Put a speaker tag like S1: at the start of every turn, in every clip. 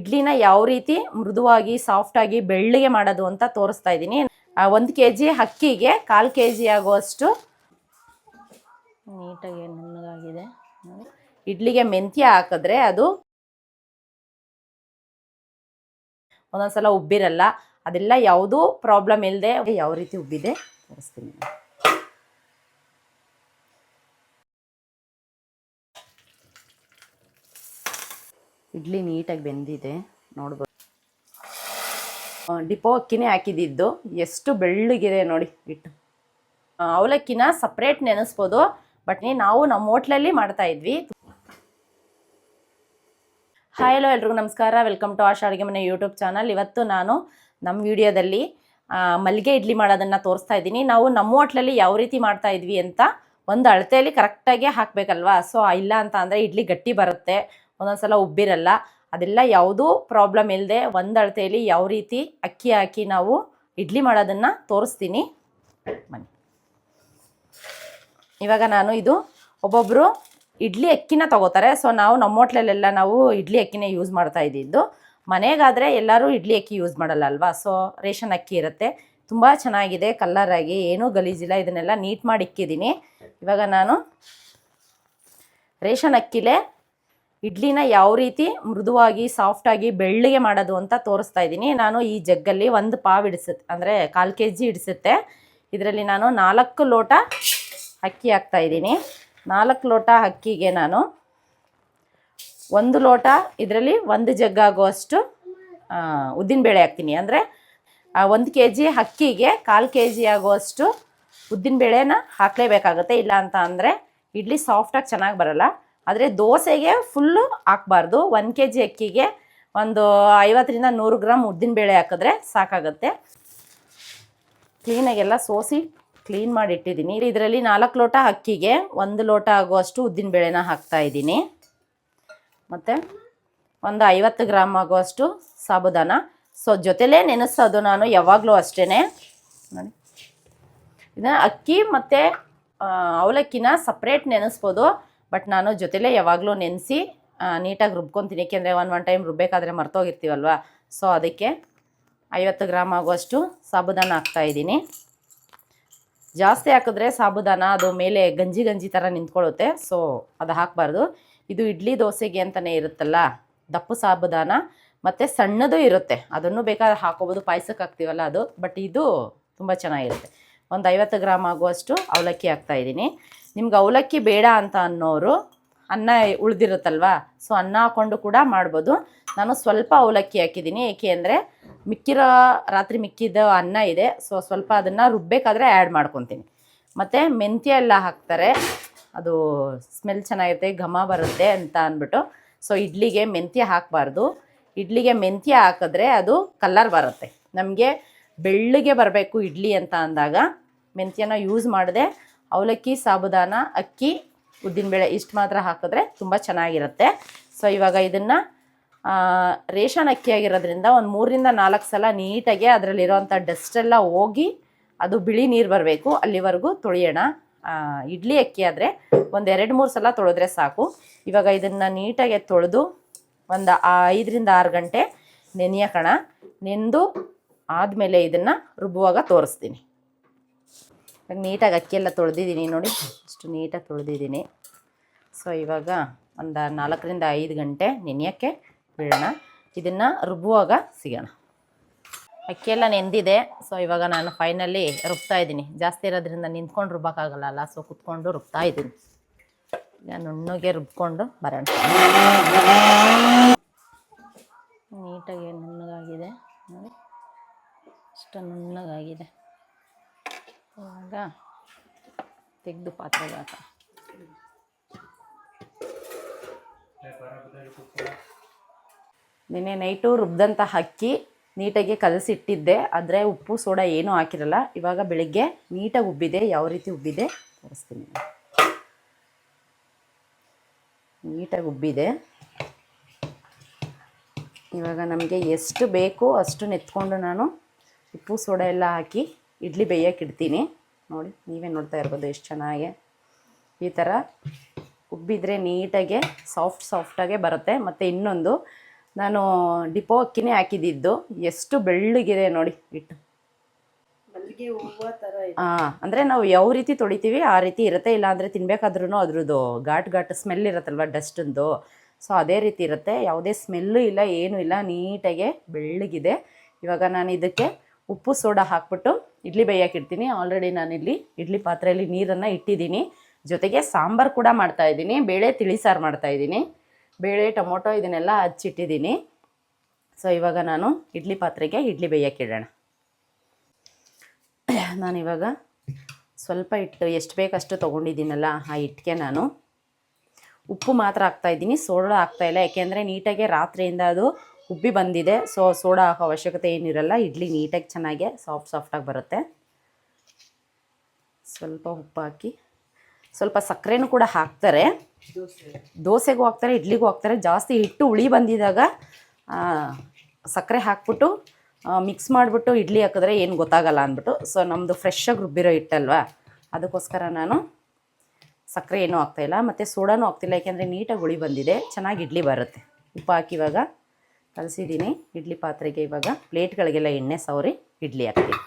S1: ಇಡ್ಲಿನ ಯಾವ ರೀತಿ ಮೃದುವಾಗಿ ಸಾಫ್ಟಾಗಿ ಬೆಳ್ಳಗೆ ಮಾಡೋದು ಅಂತ ತೋರಿಸ್ತಾ ಇದ್ದೀನಿ. 1 kg ಅಕ್ಕಿಗೆ 1/4 kg ಆಗುವಷ್ಟು ನೀಟಾಗಿ ನುಣ್ಣಗಾಗಿದೆ. ಇಡ್ಲಿಗೆ ಮೆಂತ್ಯ ಹಾಕಿದ್ರೆ ಅದು ಒಂದೊಂದ್ಸಲ ಉಬ್ಬಿರಲ್ಲ. ಅದೆಲ್ಲ ಯಾವುದೂ ಪ್ರಾಬ್ಲಮ್ ಇಲ್ಲದೆ ಯಾವ ರೀತಿ ಉಬ್ಬಿದೆ ತೋರಿಸ್ತೀನಿ. ಇಡ್ಲಿ ನೀಟಾಗಿ ಬೆಂದಿದೆ ನೋಡ್ಬೋದು. ಡಿಪೋ ಅಕ್ಕಿನೇ ಹಾಕಿದ್ದು, ಎಷ್ಟು ಬೆಳ್ಳಗಿದೆ ನೋಡಿ ಹಿಟ್ಟು. ಅವಲಕ್ಕಿನ ಸಪ್ರೇಟ್ ನೆನೆಸ್ಬೋದು, ಬಟ್ ನಾವು ನಮ್ಮ ಹೋಟ್ಲಲ್ಲಿ ಮಾಡ್ತಾ ಇದ್ವಿ. ಹಾಯ್ ಹಲೋ ಎಲ್ರಿಗೂ ನಮಸ್ಕಾರ, ವೆಲ್ಕಮ್ ಟು ಆಶಾ ಅಡುಗೆ ಮನೆ ಯೂಟ್ಯೂಬ್ ಚಾನಲ್. ಇವತ್ತು ನಾನು ನಮ್ಮ ವಿಡಿಯೋದಲ್ಲಿ ಮಲ್ಲಿಗೆ ಇಡ್ಲಿ ಮಾಡೋದನ್ನು ತೋರಿಸ್ತಾ ಇದ್ದೀನಿ. ನಾವು ನಮ್ಮ ಹೋಟ್ಲಲ್ಲಿ ಯಾವ ರೀತಿ ಮಾಡ್ತಾ ಇದ್ವಿ ಅಂತ ಒಂದು ಅಳತೆಯಲ್ಲಿ ಕರೆಕ್ಟಾಗಿ ಹಾಕಬೇಕಲ್ವಾ. ಸೊ ಇಲ್ಲ ಅಂತ ಅಂದರೆ ಇಡ್ಲಿ ಗಟ್ಟಿ ಬರುತ್ತೆ, ಒಂದೊಂದ್ಸಲ ಉಬ್ಬಿರಲ್ಲ. ಅದೆಲ್ಲ ಯಾವುದೂ ಪ್ರಾಬ್ಲಮ್ ಇಲ್ಲದೆ ಒಂದು ಅಳತೆಯಲ್ಲಿ ಯಾವ ರೀತಿ ಅಕ್ಕಿ ಹಾಕಿ ನಾವು ಇಡ್ಲಿ ಮಾಡೋದನ್ನು ತೋರಿಸ್ತೀನಿ ಬನ್ನಿ. ಇವಾಗ ನಾನು ಇದು ಒಬ್ಬೊಬ್ಬರು ಇಡ್ಲಿ ಅಕ್ಕಿನ ತಗೋತಾರೆ. ಸೊ ನಾವು ನಮ್ಮ ಹೋಟ್ಲಲ್ಲೆಲ್ಲ ನಾವು ಇಡ್ಲಿ ಅಕ್ಕಿನೇ ಯೂಸ್ ಮಾಡ್ತಾ ಇದ್ದಿದ್ದು. ಮನೆಗಾದರೆ ಎಲ್ಲರೂ ಇಡ್ಲಿ ಅಕ್ಕಿ ಯೂಸ್ ಮಾಡಲ್ಲ ಅಲ್ವಾ. ಸೊ ರೇಷನ್ ಅಕ್ಕಿ ಇರುತ್ತೆ, ತುಂಬ ಚೆನ್ನಾಗಿದೆ ಕಲರಾಗಿ, ಏನೂ ಗಲೀಜಿಲ್ಲ. ಇದನ್ನೆಲ್ಲ ನೀಟ್ ಮಾಡಿ ಇಕ್ಕಿದ್ದೀನಿ. ಇವಾಗ ನಾನು ರೇಷನ್ ಅಕ್ಕಿಲೇ ಇಡ್ಲಿನ ಯಾವ ರೀತಿ ಮೃದುವಾಗಿ ಸಾಫ್ಟಾಗಿ ಬೆಳ್ಳಗೆ ಮಾಡೋದು ಅಂತ ತೋರಿಸ್ತಾ ಇದ್ದೀನಿ. ನಾನು ಈ ಜಗ್ಗಲ್ಲಿ 1 ಪಾವ್ ಹಿಡಿಸುತ್ತೆ, ಅಂದರೆ 1/4 kg ಹಿಡಿಸುತ್ತೆ. ಇದರಲ್ಲಿ ನಾನು 4 ಲೋಟ ಅಕ್ಕಿ ಹಾಕ್ತಾಯಿದ್ದೀನಿ. 4 ಲೋಟ ಅಕ್ಕಿಗೆ ನಾನು 1 ಲೋಟ, ಇದರಲ್ಲಿ 1 ಜಗ್ಗಾಗುವಷ್ಟು ಉದ್ದಿನಬೇಳೆ ಹಾಕ್ತೀನಿ. ಅಂದರೆ 1 kg ಅಕ್ಕಿಗೆ 1/4 kg ಆಗುವಷ್ಟು ಉದ್ದಿನಬೇಳೆನ ಹಾಕಲೇಬೇಕಾಗುತ್ತೆ. ಇಲ್ಲ ಅಂತ ಅಂದರೆ ಇಡ್ಲಿ ಸಾಫ್ಟಾಗಿ ಚೆನ್ನಾಗಿ ಬರಲ್ಲ. ಆದರೆ ದೋಸೆಗೆ ಫುಲ್ಲು ಹಾಕಬಾರ್ದು. 1 kg ಅಕ್ಕಿಗೆ ಒಂದು 50ರಿಂದ 100 ಗ್ರಾಮ್ ಉದ್ದಿನಬೇಳೆ ಹಾಕಿದ್ರೆ ಸಾಕಾಗುತ್ತೆ. ಕ್ಲೀನಾಗೆಲ್ಲ ಸೋಸಿ ಕ್ಲೀನ್ ಮಾಡಿ ಇಟ್ಟಿದ್ದೀನಿ. ಇದರಲ್ಲಿ 4 ಲೋಟ ಅಕ್ಕಿಗೆ 1 ಲೋಟ ಆಗುವಷ್ಟು ಉದ್ದಿನಬೇಳೆನ ಹಾಕ್ತಾಯಿದ್ದೀನಿ. ಮತ್ತು ಒಂದು 50 ಗ್ರಾಮ್ ಆಗುವಷ್ಟು ಸಾಬುದಾನ. ಸೊ ಜೊತೆಲೇ ನೆನೆಸೋದು ನಾನು ಯಾವಾಗಲೂ ಅಷ್ಟೇ ನೋಡಿ. ಇದನ್ನು ಅಕ್ಕಿ ಮತ್ತು ಅವಲಕ್ಕಿನ ಸಪ್ರೇಟ್ ನೆನೆಸ್ಬೋದು, ಬಟ್ ನಾನು ಜೊತೆಲೇ ಯಾವಾಗಲೂ ನೆನೆಸಿ ನೀಟಾಗಿ ರುಬ್ಕೊತೀನಿ. ಏಕೆಂದರೆ ಒಂದು ಟೈಮ್ ರುಬ್ಬೇಕಾದ್ರೆ ಮರ್ತೋಗಿರ್ತೀವಲ್ವ. ಸೊ ಅದಕ್ಕೆ 50 ಗ್ರಾಮ್ ಆಗುವಷ್ಟು ಸಾಬುದಾನ ಹಾಕ್ತಾಯಿದ್ದೀನಿ. ಜಾಸ್ತಿ ಹಾಕಿದ್ರೆ ಸಾಬುದಾನ ಅದು ಮೇಲೆ ಗಂಜಿ ಗಂಜಿ ಥರ ನಿಂತ್ಕೊಳ್ಳುತ್ತೆ. ಸೊ ಅದು ಹಾಕಬಾರ್ದು. ಇದು ಇಡ್ಲಿ ದೋಸೆಗೆ ಅಂತಲೇ ಇರುತ್ತಲ್ಲ ದಪ್ಪು ಸಾಬುದಾನ, ಮತ್ತು ಸಣ್ಣದು ಇರುತ್ತೆ, ಅದನ್ನು ಬೇಕಾದ್ರೆ ಹಾಕೋಬೋದು. ಪಾಯಸಕ್ಕೆ ಹಾಕ್ತೀವಲ್ಲ ಅದು, ಬಟ್ ಇದು ತುಂಬ ಚೆನ್ನಾಗಿರುತ್ತೆ. ಒಂದು 50 ಗ್ರಾಮ್ ಆಗುವಷ್ಟು ಅವಲಕ್ಕಿ ಹಾಕ್ತಾಯಿದ್ದೀನಿ. ನಿಮ್ಗೆ ಅವಲಕ್ಕಿ ಬೇಡ ಅಂತ ಅನ್ನೋರು ಅನ್ನ ಉಳಿದಿರುತ್ತಲ್ವ, ಸೊ ಅನ್ನ ಹಾಕ್ಕೊಂಡು ಕೂಡ ಮಾಡ್ಬೋದು. ನಾನು ಸ್ವಲ್ಪ ಅವಲಕ್ಕಿ ಹಾಕಿದ್ದೀನಿ, ಏಕೆ ಅಂದರೆ ರಾತ್ರಿ ಮಿಕ್ಕಿದ ಅನ್ನ ಇದೆ. ಸೊ ಸ್ವಲ್ಪ ಅದನ್ನು ರುಬ್ಬೇಕಾದ್ರೆ ಆ್ಯಡ್ ಮಾಡ್ಕೊತೀನಿ. ಮತ್ತು ಮೆಂತ್ಯ ಎಲ್ಲ ಹಾಕ್ತಾರೆ, ಅದು ಸ್ಮೆಲ್ ಚೆನ್ನಾಗಿರುತ್ತೆ, ಘಮ ಬರುತ್ತೆ ಅಂತ ಅಂದ್ಬಿಟ್ಟು. ಸೊ ಇಡ್ಲಿಗೆ ಮೆಂತ್ಯ ಹಾಕಬಾರ್ದು. ಇಡ್ಲಿಗೆ ಮೆಂತ್ಯ ಹಾಕಿದ್ರೆ ಅದು ಕಲರ್ ಬರುತ್ತೆ. ನಮಗೆ ಬೆಳ್ಳಗೆ ಬರಬೇಕು ಇಡ್ಲಿ ಅಂತ ಅಂದಾಗ ಮೆಂತ್ಯನ ಯೂಸ್ ಮಾಡದೆ ಅವಲಕ್ಕಿ, ಸಾಬುದಾನ, ಅಕ್ಕಿ, ಉದ್ದಿನಬೇಳೆ ಇಷ್ಟು ಮಾತ್ರ ಹಾಕಿದ್ರೆ ತುಂಬ ಚೆನ್ನಾಗಿರುತ್ತೆ. ಸೊ ಇವಾಗ ಇದನ್ನು ರೇಷನ್ ಅಕ್ಕಿ ಆಗಿರೋದ್ರಿಂದ ಒಂದು 3ರಿಂದ 4 ಸಲ ನೀಟಾಗಿ ಅದರಲ್ಲಿರೋವಂಥ ಡಸ್ಟೆಲ್ಲ ಹೋಗಿ ಅದು ಬಿಳಿ ನೀರು ಬರಬೇಕು, ಅಲ್ಲಿವರೆಗೂ ತೊಳೆಯೋಣ. ಇಡ್ಲಿ ಅಕ್ಕಿ ಆದರೆ ಒಂದು 2-3 ಸಲ ತೊಳೆದ್ರೆ ಸಾಕು. ಇವಾಗ ಇದನ್ನು ನೀಟಾಗಿ ತೊಳೆದು ಒಂದು 5ರಿಂದ 6 ಗಂಟೆ ನೆನೆಯೋಣ. ನೆಂದು ಆದಮೇಲೆ ಇದನ್ನು ರುಬ್ಬುವಾಗ ತೋರಿಸ್ತೀನಿ. ಇವಾಗ ನೀಟಾಗಿ ಅಕ್ಕಿಯೆಲ್ಲ ತೊಳೆದಿದ್ದೀನಿ ನೋಡಿ, ಇಷ್ಟು ನೀಟಾಗಿ ತೊಳೆದಿದ್ದೀನಿ. ಸೊ ಇವಾಗ ಒಂದು 4ರಿಂದ 5 ಗಂಟೆ ನೆನೆಯೋಕ್ಕೆ ಬಿಡೋಣ. ಇದನ್ನು ರುಬ್ಬುವಾಗ ಸಿಗೋಣ. ಅಕ್ಕಿಯೆಲ್ಲ ನೆಂದಿದೆ. ಸೊ ಇವಾಗ ನಾನು ಫೈನಲಿ ರುಬ್ತಾ ಇದ್ದೀನಿ. ಜಾಸ್ತಿ ಇರೋದ್ರಿಂದ ನಿಂತ್ಕೊಂಡು ರುಬ್ಬೋಕ್ಕಾಗಲ್ಲ, ಸೊ ಕುತ್ಕೊಂಡು ರುಬ್ತಾ ಇದ್ದೀನಿ. ಈಗ ನುಣ್ಣಗೆ ರುಬ್ಕೊಂಡು ಬರೋಣ. ನೀಟಾಗಿ ನುಣ್ಣಗಾಗಿದೆ ನೋಡಿ, ಇಷ್ಟು ನುಣ್ಣಗಾಗಿದೆ. ಇವಾಗ ತೆಗೆದು ಪಾತ್ರೆಗೆ ಹಾಕ. ನಿನ್ನೆ ನೈಟು ರುಬ್ದಂಥ ಅಕ್ಕಿ ನೀಟಾಗಿ ಕಲಸಿಟ್ಟಿದ್ದೆ, ಆದರೆ ಉಪ್ಪು ಸೋಡಾ ಏನೂ ಹಾಕಿರಲ್ಲ. ಇವಾಗ ಬೆಳಿಗ್ಗೆ ನೀಟಾಗಿ ಉಬ್ಬಿದೆ. ಯಾವ ರೀತಿ ಉಬ್ಬಿದೆ ತೋರಿಸ್ತೀನಿ. ನೀಟಾಗಿ ಉಬ್ಬಿದೆ. ಇವಾಗ ನಮಗೆ ಎಷ್ಟು ಬೇಕು ಅಷ್ಟು ನೆತ್ಕೊಂಡು ನಾನು ಉಪ್ಪು ಸೋಡಾ ಎಲ್ಲ ಹಾಕಿ ಇಡ್ಲಿ ಬೇಯಕ್ಕೆ ಇಡ್ತೀನಿ. ನೋಡಿ, ನೀವೇ ನೋಡ್ತಾ ಇರ್ಬೋದು ಎಷ್ಟು ಚೆನ್ನಾಗಿ ಈ ಥರ ಉಬ್ಬಿದ್ರೆ ನೀಟಾಗೆ ಸಾಫ್ಟಾಗೆ ಬರುತ್ತೆ. ಮತ್ತು ಇನ್ನೊಂದು ನಾನು ಡಿಪೋ ಅಕ್ಕಿನೇ ಹಾಕಿದ್ದು. ಎಷ್ಟು ಬೆಳ್ಳಗಿದೆ ನೋಡಿ ಹಿಟ್ಟು.
S2: ಮಲ್ಲಿಗೆ ಹೂವು ಥರ ಇದೆ.
S1: ಅಂದರೆ ನಾವು ಯಾವ ರೀತಿ ತೊಳಿತೀವಿ ಆ ರೀತಿ ಇರುತ್ತೆ. ಇಲ್ಲಾಂದರೆ ತಿನ್ಬೇಕಾದ್ರೂ ಅದ್ರದ್ದು ಘಾಟ್ ಸ್ಮೆಲ್ ಇರುತ್ತಲ್ವ ಡಸ್ಟಿಂದು. ಸೊ ಅದೇ ರೀತಿ ಇರುತ್ತೆ, ಯಾವುದೇ ಸ್ಮೆಲ್ಲು ಇಲ್ಲ, ಏನೂ ಇಲ್ಲ, ನೀಟಾಗೆ ಬೆಳ್ಳಗಿದೆ. ಇವಾಗ ನಾನು ಇದಕ್ಕೆ ಉಪ್ಪು ಸೋಡಾ ಹಾಕ್ಬಿಟ್ಟು ಇಡ್ಲಿ ಬೇಯಕ್ಕೆ ಇಡ್ತೀನಿ. ಆಲ್ರೆಡಿ ನಾನಿಲ್ಲಿ ಇಡ್ಲಿ ಪಾತ್ರೆಯಲ್ಲಿ ನೀರನ್ನು ಇಟ್ಟಿದ್ದೀನಿ. ಜೊತೆಗೆ ಸಾಂಬಾರು ಕೂಡ ಮಾಡ್ತಾಯಿದ್ದೀನಿ, ಬೇಳೆ ತಿಳಿಸಾರು ಮಾಡ್ತಾಯಿದ್ದೀನಿ. ಬೇಳೆ ಟೊಮೊಟೊ ಇದನ್ನೆಲ್ಲ ಹಚ್ಚಿಟ್ಟಿದ್ದೀನಿ. ಸೊ ಇವಾಗ ನಾನು ಇಡ್ಲಿ ಪಾತ್ರೆಗೆ ಇಡ್ಲಿ ಬೇಯಕ್ಕೆ ಇಡೋಣ. ನಾನಿವಾಗ ಸ್ವಲ್ಪ ಹಿಟ್ಟು ಎಷ್ಟು ಬೇಕಷ್ಟು ತೊಗೊಂಡಿದ್ದೀನಲ್ಲ, ಆ ಹಿಟ್ಟಿಗೆ ನಾನು ಉಪ್ಪು ಮಾತ್ರ ಹಾಕ್ತಾಯಿದ್ದೀನಿ, ಸೋಡಾ ಹಾಕ್ತಾಯಿಲ್ಲ. ಯಾಕೆಂದರೆ ನೀಟಾಗೆ ರಾತ್ರಿಯಿಂದ ಅದು ಉಬ್ಬಿ ಬಂದಿದೆ. ಸೊ ಸೋಡಾ ಹಾಕೋ ಅವಶ್ಯಕತೆ ಏನಿರಲ್ಲ. ಇಡ್ಲಿ ನೀಟಾಗಿ ಚೆನ್ನಾಗೆ ಸಾಫ್ಟಾಗಿ ಬರುತ್ತೆ. ಸ್ವಲ್ಪ ಉಪ್ಪು ಹಾಕಿ, ಸ್ವಲ್ಪ ಸಕ್ಕರೆನೂ ಕೂಡ ಹಾಕ್ತಾರೆ. ದೋಸೆಗೂ ಹಾಕ್ತಾರೆ, ಇಡ್ಲಿಗೂ ಹಾಕ್ತಾರೆ. ಜಾಸ್ತಿ ಹಿಟ್ಟು ಹುಳಿ ಬಂದಿದಾಗ ಸಕ್ಕರೆ ಹಾಕ್ಬಿಟ್ಟು ಮಿಕ್ಸ್ ಮಾಡಿಬಿಟ್ಟು ಇಡ್ಲಿ ಹಾಕಿದ್ರೆ ಏನು ಗೊತ್ತಾಗಲ್ಲ ಅಂದ್ಬಿಟ್ಟು. ಸೊ ನಮ್ಮದು ಫ್ರೆಶ್ಶಾಗಿ ರುಬ್ಬಿರೋ ಹಿಟ್ಟಲ್ವ, ಅದಕ್ಕೋಸ್ಕರ ನಾನು ಸಕ್ಕರೆ ಏನೂ ಹಾಕ್ತಾಯಿಲ್ಲ, ಮತ್ತು ಸೋಡಾನೂ ಹಾಕ್ತಿಲ್ಲ. ಯಾಕೆಂದರೆ ನೀಟಾಗಿ ಹುಳಿ ಬಂದಿದೆ, ಚೆನ್ನಾಗಿ ಇಡ್ಲಿ ಬರುತ್ತೆ. ಉಪ್ಪು ಹಾಕಿ ಇವಾಗ ಕಲಸಿದ್ದೀನಿ. ಇಡ್ಲಿ ಪಾತ್ರೆಗೆ ಇವಾಗ ಪ್ಲೇಟ್ಗಳಿಗೆಲ್ಲ ಎಣ್ಣೆ ಸವರಿ ಇಡ್ಲಿ ಹಾಕ್ತೀನಿ.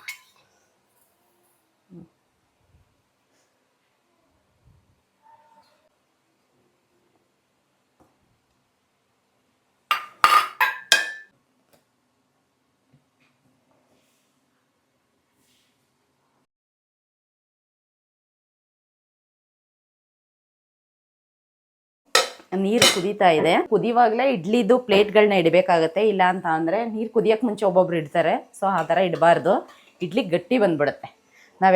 S1: ನೀರು ಕುದೀತಾ ಇದೆ. ಕುದಿವಾಗಲೇ ಇಡ್ಲಿದು ಪ್ಲೇಟ್ಗಳನ್ನ ಇಡಬೇಕಾಗತ್ತೆ. ಇಲ್ಲ ಅಂತ ಅಂದರೆ ನೀರು ಕುದಿಯೋಕ್ಕೆ ಮುಂಚೆ ಒಬ್ಬೊಬ್ರು ಇಡ್ತಾರೆ. ಸೊ ಆ ಥರ ಇಡಬಾರ್ದು, ಇಡ್ಲಿ ಗಟ್ಟಿ ಬಂದ್ಬಿಡುತ್ತೆ. ನಾವು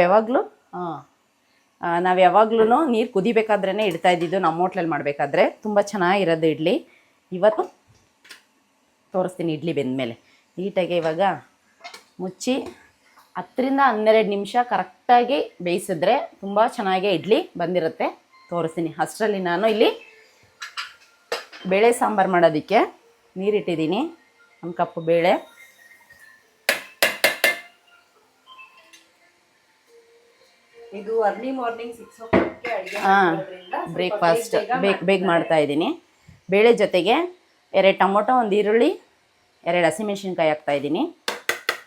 S1: ಯಾವಾಗ್ಲೂ ನೀರು ಕುದಿಬೇಕಾದ್ರೇ ಇಡ್ತಾ ಇದ್ದಿದ್ದು. ನಮ್ಮ ಹೋಟ್ಲಲ್ಲಿ ಮಾಡಬೇಕಾದ್ರೆ ತುಂಬ ಚೆನ್ನಾಗಿರೋದು ಇಡ್ಲಿ. ಇವತ್ತು ತೋರಿಸ್ತೀನಿ ಇಡ್ಲಿ ಬೆಂದಮೇಲೆ. ನೀಟಾಗಿ ಇವಾಗ ಮುಚ್ಚಿ 10ರಿಂದ 12 ನಿಮಿಷ ಕರೆಕ್ಟಾಗಿ ಬೇಯಿಸಿದ್ರೆ ತುಂಬ ಚೆನ್ನಾಗಿ ಇಡ್ಲಿ ಬಂದಿರುತ್ತೆ. ತೋರಿಸ್ತೀನಿ. ಅಷ್ಟರಲ್ಲಿ ನಾನು ಇಲ್ಲಿ ಬೇಳೆ ಸಾಂಬಾರು ಮಾಡೋದಕ್ಕೆ ನೀರಿಟ್ಟಿದ್ದೀನಿ. 1 ಕಪ್ ಬೇಳೆ,
S2: ಇದು ಅರ್ಲಿ ಮಾರ್ನಿಂಗ್ 6 o'clockಗೆ ಅಡುಗೆ ಮಾಡೋದ್ರಿಂದ
S1: ಬ್ರೇಕ್ಫಾಸ್ಟ್ ಬೇಗ ಮಾಡ್ತಾ ಇದ್ದೀನಿ. ಬೇಳೆ ಜೊತೆಗೆ 2 ಟೊಮೊಟೊ, 1 ಈರುಳ್ಳಿ, 2 ಹಸಿಮೆಣ್ಸಿನ್ಕಾಯಿ ಹಾಕ್ತಾಯಿದ್ದೀನಿ.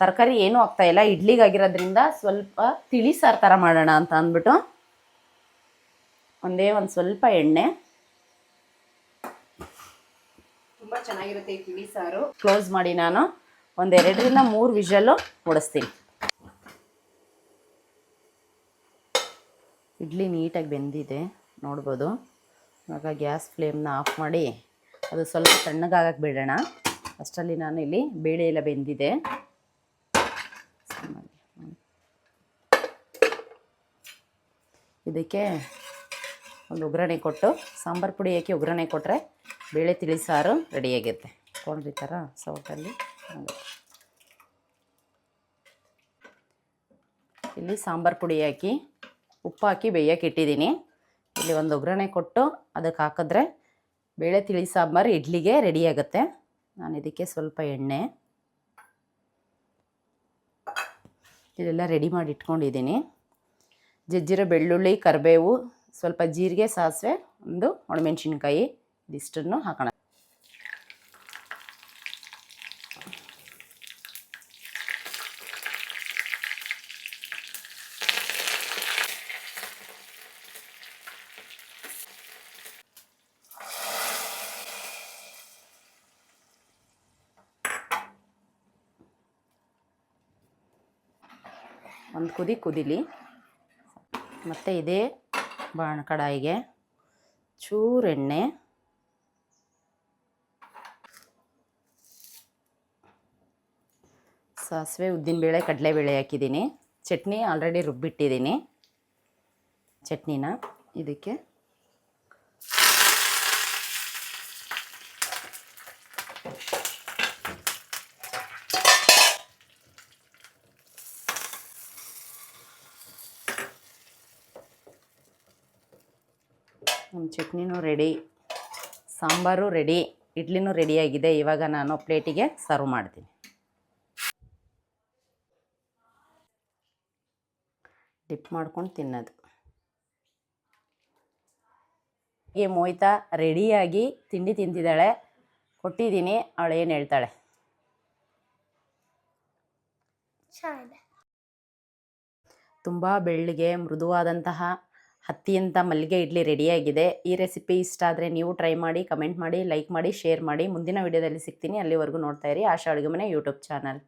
S1: ತರಕಾರಿ ಏನೂ ಹಾಕ್ತಾಯಿಲ್ಲ, ಇಡ್ಲಿಗಾಗಿರೋದ್ರಿಂದ ಸ್ವಲ್ಪ ತಿಳಿ ಸಾರು ಥರ ಮಾಡೋಣ ಅಂತ ಅಂದ್ಬಿಟ್ಟು ಒಂದು ಸ್ವಲ್ಪ ಎಣ್ಣೆ.
S2: ತುಂಬ ಚೆನ್ನಾಗಿರುತ್ತೆ ಈ ತಿಳಿ ಸಾರು.
S1: ಕ್ಲೋಸ್ ಮಾಡಿ ನಾನು 2ರಿಂದ 3 ವಿಷಲ್ಲು ಹೊಡಿಸ್ತೀನಿ. ಇಡ್ಲಿ ನೀಟಾಗಿ ಬೆಂದಿದೆ ನೋಡ್ಬೋದು. ಇವಾಗ ಗ್ಯಾಸ್ ಫ್ಲೇಮ್ನ ಆಫ್ ಮಾಡಿ ಅದು ಸ್ವಲ್ಪ ತಣ್ಣಗಾಗಕ್ಕೆ ಬಿಡೋಣ. ಅಷ್ಟರಲ್ಲಿ ನಾನು ಇಲ್ಲಿ ಬೇಳೆ ಎಲ್ಲ ಬೆಂದಿದೆ. ಇದಕ್ಕೆ ಒಂದು ಒಗ್ಗರಣೆ ಕೊಟ್ಟು ಸಾಂಬಾರು ಪುಡಿ ಹಾಕಿ ಒಗ್ಗರಣೆ ಕೊಟ್ಟರೆ ಬೇಳೆ ತಿಳಿ ಸಾರು ರೆಡಿಯಾಗುತ್ತೆ. ತೊಗೊಂಡ್ರಿ ಥರ ಸೌಟಲ್ಲಿ ಇಲ್ಲಿ ಸಾಂಬಾರು ಪುಡಿ ಹಾಕಿ ಉಪ್ಪು ಹಾಕಿ ಬೇಯಕ್ಕೆ ಇಟ್ಟಿದ್ದೀನಿ. ಇಲ್ಲಿ ಒಂದು ಒಗ್ಗರಣೆ ಕೊಟ್ಟು ಅದಕ್ಕೆ ಹಾಕಿದ್ರೆ ಬೇಳೆ ತಿಳಿ ಸಾಂಬಾರು ಇಡ್ಲಿಗೆ ರೆಡಿಯಾಗುತ್ತೆ. ನಾನು ಇದಕ್ಕೆ ಸ್ವಲ್ಪ ಎಣ್ಣೆ ಇದೆಲ್ಲ ರೆಡಿ ಮಾಡಿ ಇಟ್ಕೊಂಡಿದ್ದೀನಿ. ಜಜ್ಜಿರೋ ಬೆಳ್ಳುಳ್ಳಿ, ಕರಿಬೇವು, ಸ್ವಲ್ಪ ಜೀರಿಗೆ, ಸಾಸಿವೆ, ಒಂದು ಒಣಮೆಣ್ಸಿನ್ಕಾಯಿ, ಇದಿಷ್ಟನ್ನು ಹಾಕೋಣ. ಒಂದು ಕುದೀಲಿ. ಮತ್ತು ಇದೇ ಕಡಾಯಿಗೆ ಚೂರು ಎಣ್ಣೆ, ಸಾಸಿವೆ, ಉದ್ದಿನಬೇಳೆ, ಕಡಲೆಬೇಳೆ ಹಾಕಿದ್ದೀನಿ. ಚಟ್ನಿ ಆಲ್ರೆಡಿ ರುಬ್ಬಿಟ್ಟಿದ್ದೀನಿ. ಚಟ್ನಿನ ಇದಕ್ಕೆ ನಮ್ಮ ಚಟ್ನಿನೂ ರೆಡಿ, ಸಾಂಬಾರು ರೆಡಿ, ಇಡ್ಲಿನೂ ರೆಡಿಯಾಗಿದೆ. ಇವಾಗ ನಾನು ಪ್ಲೇಟಿಗೆ ಸರ್ವ್ ಮಾಡ್ತೀನಿ. ಡಿಪ್ ಮಾಡ್ಕೊಂಡು ತಿನ್ನೋದು. ಹೀಗೆ ಮೋಹಿತಾ ರೆಡಿಯಾಗಿ ತಿಂಡಿ ತಿಂತಿದ್ದಾಳೆ. ಕೊಟ್ಟಿದ್ದೀನಿ, ಅವಳು ಏನು ಹೇಳ್ತಾಳೆ. ತುಂಬ ಬೆಳ್ಳಗೆ ಮೃದುವಾದಂತಹ ಹತ್ತಿಯಂಥ ಮಲ್ಲಿಗೆ ಇಡ್ಲಿ ರೆಡಿಯಾಗಿದೆ. ಈ ರೆಸಿಪಿ ಇಷ್ಟ ಆದರೆ ನೀವು ಟ್ರೈ ಮಾಡಿ, ಕಮೆಂಟ್ ಮಾಡಿ, ಲೈಕ್ ಮಾಡಿ, ಶೇರ್ ಮಾಡಿ. ಮುಂದಿನ ವಿಡಿಯೋದಲ್ಲಿ ಸಿಗ್ತೀನಿ. ಅಲ್ಲಿವರೆಗೂ ನೋಡ್ತಾ ಇರಿ ಆಶಾ ಅಡುಗೆ ಮನೆ ಯೂಟ್ಯೂಬ್ ಚಾನಲ್.